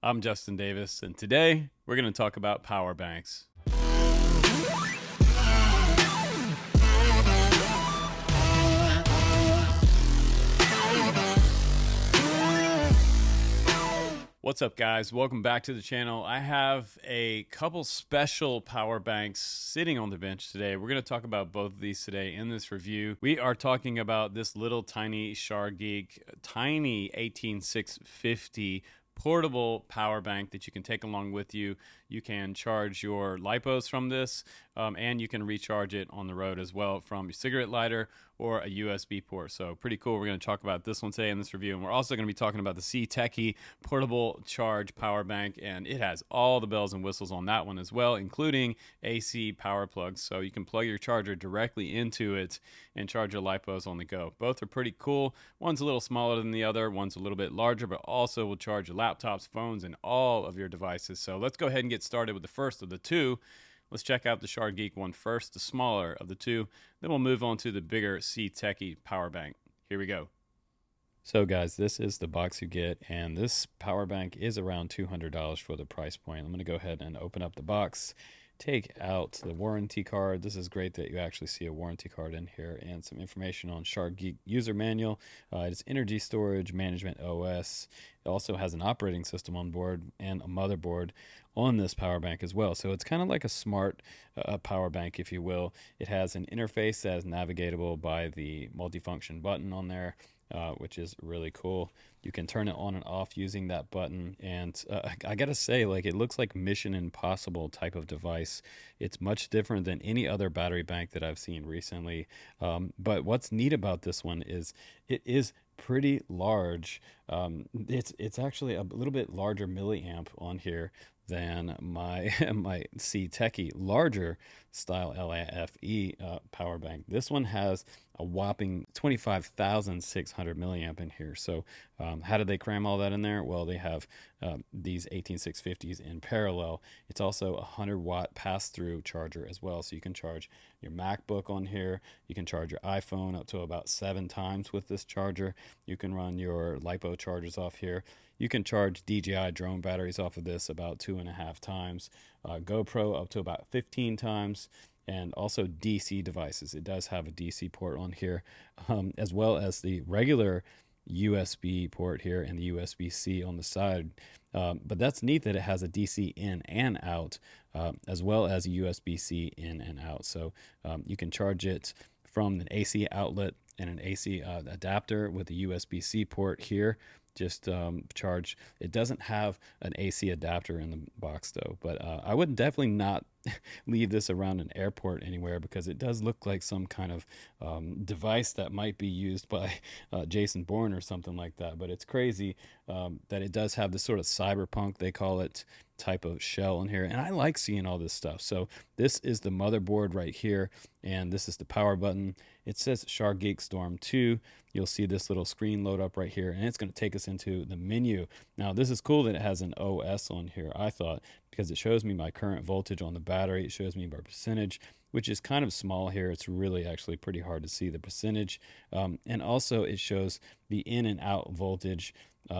I'm Justin Davis, and today we're going to talk about power banks. What's up, guys? Welcome back to the channel. I have a couple special power banks sitting on the bench today. We're going to talk about both of these today in this review. We are talking about this little tiny SharGeek tiny 18650 portable power bank that you can take along with you. You can charge your LiPos from this, and you can recharge it on the road as well from your cigarette lighter or a USB port. So pretty cool. We're going to talk about this one today in this review, and we're also going to be talking about the Geprc portable charge power bank, and it has all the bells and whistles on that one as well, including AC power plugs. So you can plug your charger directly into it and charge your LiPos on the go. Both are pretty cool. One's a little smaller than the other, one's a little bit larger, but also will charge your laptops, phones, and all of your devices. So let's go ahead and get started with the first of the two. Let's check out the SharGeek one first, the smaller of the two. Then we'll move on to the bigger Geprc power bank. Here we go. So guys, this is the box you get, and this power bank is around $200 for the price point. I'm going to go ahead and open up the box, take out the warranty card. This is great that you actually see a warranty card in here, and some information on SharGeek user manual. It's energy storage management OS. It also has an operating system on board and a motherboard on this power bank as well. So it's kind of like a smart power bank, if you will. It has an interface that is navigatable by the multifunction button on there, which is really cool. You can turn it on and off using that button, and I gotta say, like, it looks like Mission Impossible type of device. It's much different than any other battery bank that I've seen recently. But what's neat about this one is it is pretty large. It's actually a little bit larger milliamp on here than my my Geprc larger style LAFE power bank. This one has a whopping 25,600 milliamp in here. So how did they cram all that in there? Well, they have these 18650s in parallel. It's also a 100-watt pass-through charger as well. So you can charge your MacBook on here. You can charge your iPhone up to about 7 times with this charger. You can run your LiPo chargers off here. You can charge DJI drone batteries off of this about 2.5 times. GoPro up to about 15 times. And also DC devices. It does have a DC port on here, as well as the regular USB port here and the USB-C on the side. But that's neat that it has a DC in and out, as well as a USB-C in and out. So you can charge it from an AC outlet and an AC adapter with a USB-C port here. Just charge. It doesn't have an AC adapter in the box though, but I would definitely not leave this around an airport anywhere, because it does look like some kind of device that might be used by Jason Bourne or something like that. But it's crazy that it does have this sort of cyberpunk, they call it, type of shell in here, and I like seeing all this stuff. So this is the motherboard right here, and this is the power button. It says SharGeek Storm 2. You'll see this little screen load up right here, and it's going to take us into the menu. Now this is cool that it has an OS on here, I thought, because it shows me my current voltage on the battery. It shows me my percentage, which is kind of small here. It's really actually pretty hard to see the percentage, and also it shows the in and out voltage,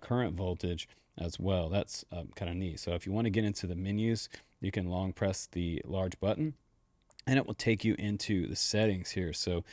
current voltage as well. That's kind of neat. So if you want to get into the menus, you can long press the large button and it will take you into the settings here. So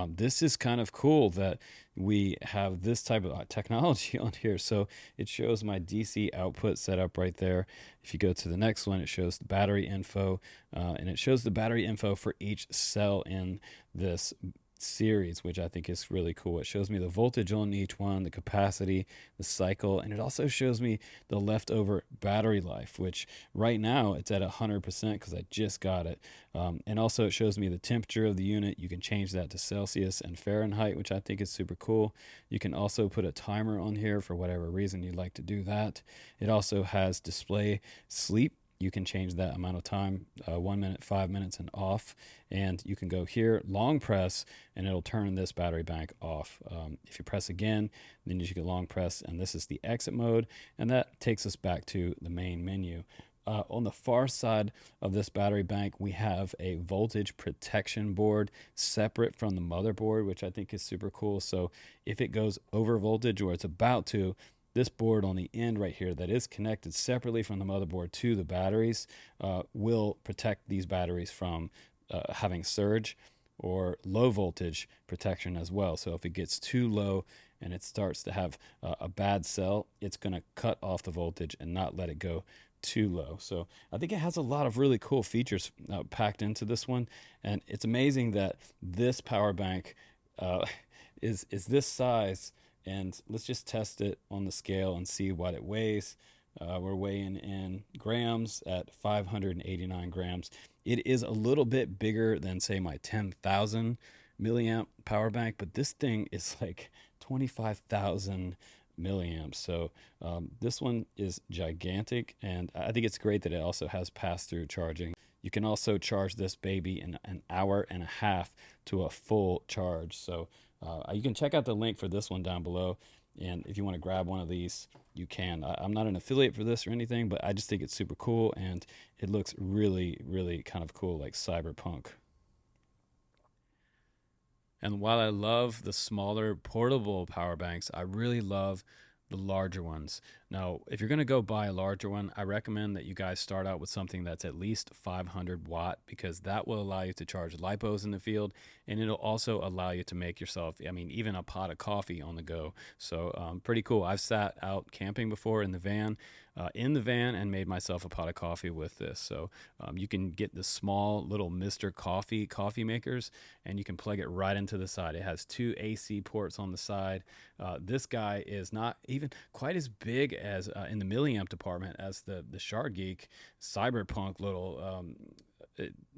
this is kind of cool that we have this type of technology on here. So it shows my DC output setup right there. If you go to the next one, it shows the battery info, and it shows the battery info for each cell in this series, which I think is really cool. It shows me the voltage on each one, the capacity, the cycle, and it also shows me the leftover battery life, which right now it's at 100% because I just got it. And also it shows me the temperature of the unit. You can change that to Celsius and Fahrenheit, which I think is super cool. You can also put a timer on here for whatever reason you'd like to do that. It also has display sleep. You can change that amount of time, 1 minute, 5 minutes, and off. And you can go here, long press, and it'll turn this battery bank off. If you press again, then you can long press, and this is the exit mode, and that takes us back to the main menu. On the far side of this battery bank, we have a voltage protection board separate from the motherboard, which I think is super cool. So if it goes over voltage or it's about to, this board on the end right here that is connected separately from the motherboard to the batteries will protect these batteries from having surge or low voltage protection as well. So if it gets too low and it starts to have a bad cell, it's going to cut off the voltage and not let it go too low. So I think it has a lot of really cool features packed into this one, and it's amazing that this power bank is this size. And let's just test it on the scale and see what it weighs. We're weighing in grams at 589 grams. It is a little bit bigger than, say, my 10,000 milliamp power bank, but this thing is like 25,000 milliamps. So this one is gigantic, and I think it's great that it also has pass-through charging. You can also charge this baby in an hour and a half to a full charge. So you can check out the link for this one down below, and if you want to grab one of these, you can. I'm not an affiliate for this or anything, but I just think it's super cool, and it looks really, really kind of cool, like cyberpunk. And while I love the smaller portable power banks, I really love the larger ones. Now, if you're going to go buy a larger one, I recommend that you guys start out with something that's at least 500 watt, because that will allow you to charge lipos in the field, and it'll also allow you to make yourself, I mean, even a pot of coffee on the go. So pretty cool. I've sat out camping before in the van and made myself a pot of coffee with this. So you can get the small little Mr. Coffee makers, and you can plug it right into the side. It has 2 AC ports on the side. This guy is not even quite as big as in the milliamp department as the SharGeek Cyberpunk little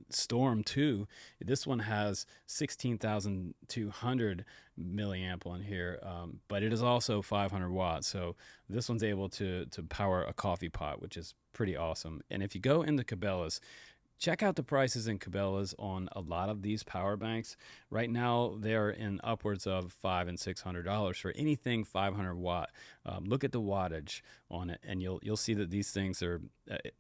Storm 2. This one has 16,200 milliamp on here, but it is also 500 watts. So this one's able to power a coffee pot, which is pretty awesome. And if you go into Cabela's, check out the prices in Cabela's on a lot of these power banks. Right now, they're in upwards of $500 and $600 for anything 500 watt. Look at the wattage on it, and you'll see that these things are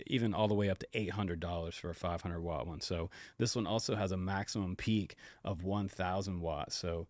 even all the way up to $800 for a 500 watt one. So this one also has a maximum peak of 1,000 watts. So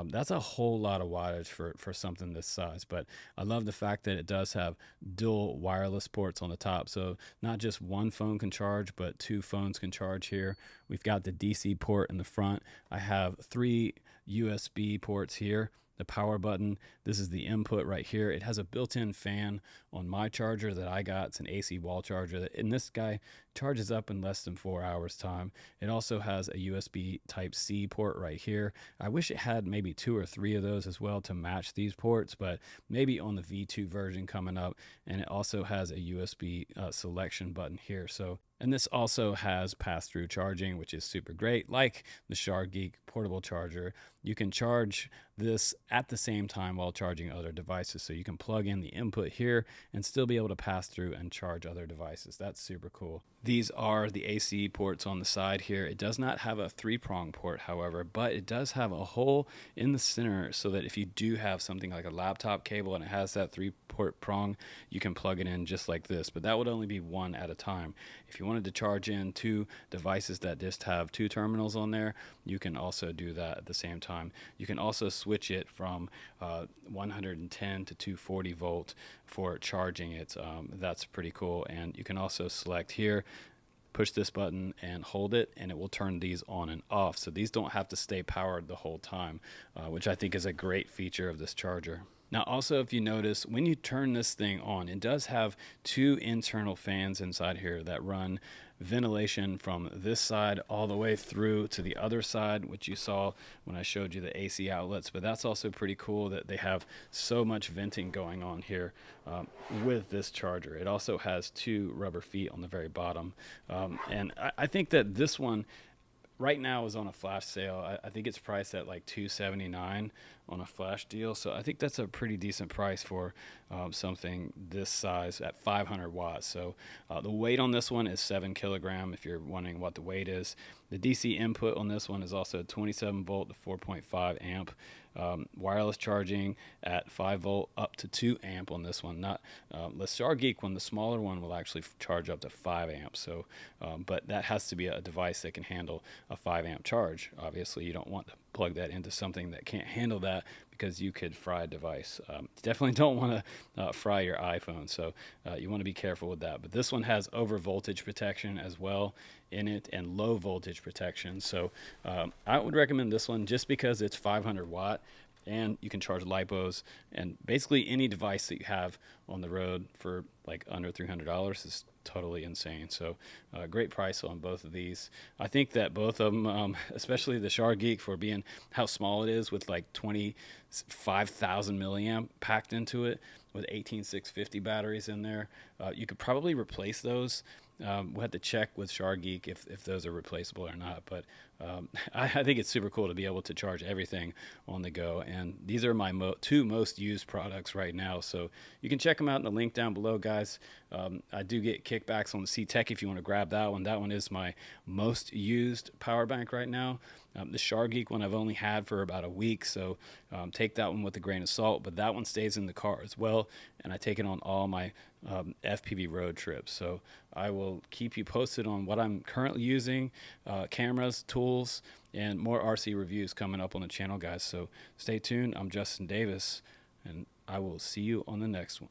that's a whole lot of wattage for something this size. But I love the fact that it does have dual wireless ports on the top. So not just one phone can charge, but 2 phones can charge here. We've got the DC port in the front. I have 3 USB ports here. The power button, this is the input right here. It has a built-in fan on my charger that I got. It's an AC wall charger, and this guy charges up in less than 4 hours time. It also has a USB Type-C port right here. I wish it had maybe 2 or 3 of those as well to match these ports, but maybe on the V2 version coming up. And it also has a USB selection button here. So, and this also has pass-through charging, which is super great. Like the SharGeek portable charger, you can charge this at the same time while charging other devices. So you can plug in the input here and still be able to pass through and charge other devices. That's super cool. These are the AC ports on the side here. It does not have a 3-prong port, however, but it does have a hole in the center so that if you do have something like a laptop cable and it has that 3-port prong, you can plug it in just like this, but that would only be one at a time. If you wanted to charge in 2 devices that just have 2 terminals on there, you can also do that at the same time. You can also switch it from 110 to 240 volt for charging it. That's pretty cool. And you can also select here, push this button and hold it, and it will turn these on and off. So these don't have to stay powered the whole time, which I think is a great feature of this charger. Now also, if you notice, when you turn this thing on, it does have 2 internal fans inside here that run ventilation from this side all the way through to the other side, which you saw when I showed you the AC outlets. But that's also pretty cool that they have so much venting going on here with this charger. It also has 2 rubber feet on the very bottom. And I think that this one right now is on a flash sale. I think it's priced at like $279 on a flash deal. So I think that's a pretty decent price for something this size at 500 watts. So the weight on this one is 7 kilogram if you're wondering what the weight is. The DC input on this one is also 27 volt to 4.5 amp. Wireless charging at 5 volt up to 2 amp on this one. Not the SharGeek one, the smaller one, will actually charge up to 5 amps. So, but that has to be a device that can handle a 5 amp charge. Obviously, you don't want to plug that into something that can't handle that, because you could fry a device. Definitely don't want to fry your iPhone, so you want to be careful with that. But this one has over voltage protection as well in it, and low voltage protection. So I would recommend this one just because it's 500 watt. And you can charge LiPos and basically any device that you have on the road for like under $300 is totally insane. So great price on both of these. I think that both of them, especially the SharGeek for being how small it is with like 25,000 milliamp packed into it with 18650 batteries in there, you could probably replace those. We'll have to check with SharGeek if those are replaceable or not. But I think it's super cool to be able to charge everything on the go. And these are my two most used products right now. So you can check them out in the link down below, guys. I do get kickbacks on the C-Tech if you want to grab that one. That one is my most used power bank right now. The SharGeek one I've only had for about a week, so take that one with a grain of salt. But that one stays in the car as well, and I take it on all my FPV road trips. So I will keep you posted on what I'm currently using, cameras, tools, and more RC reviews coming up on the channel, guys. So stay tuned. I'm Justin Davis, and I will see you on the next one.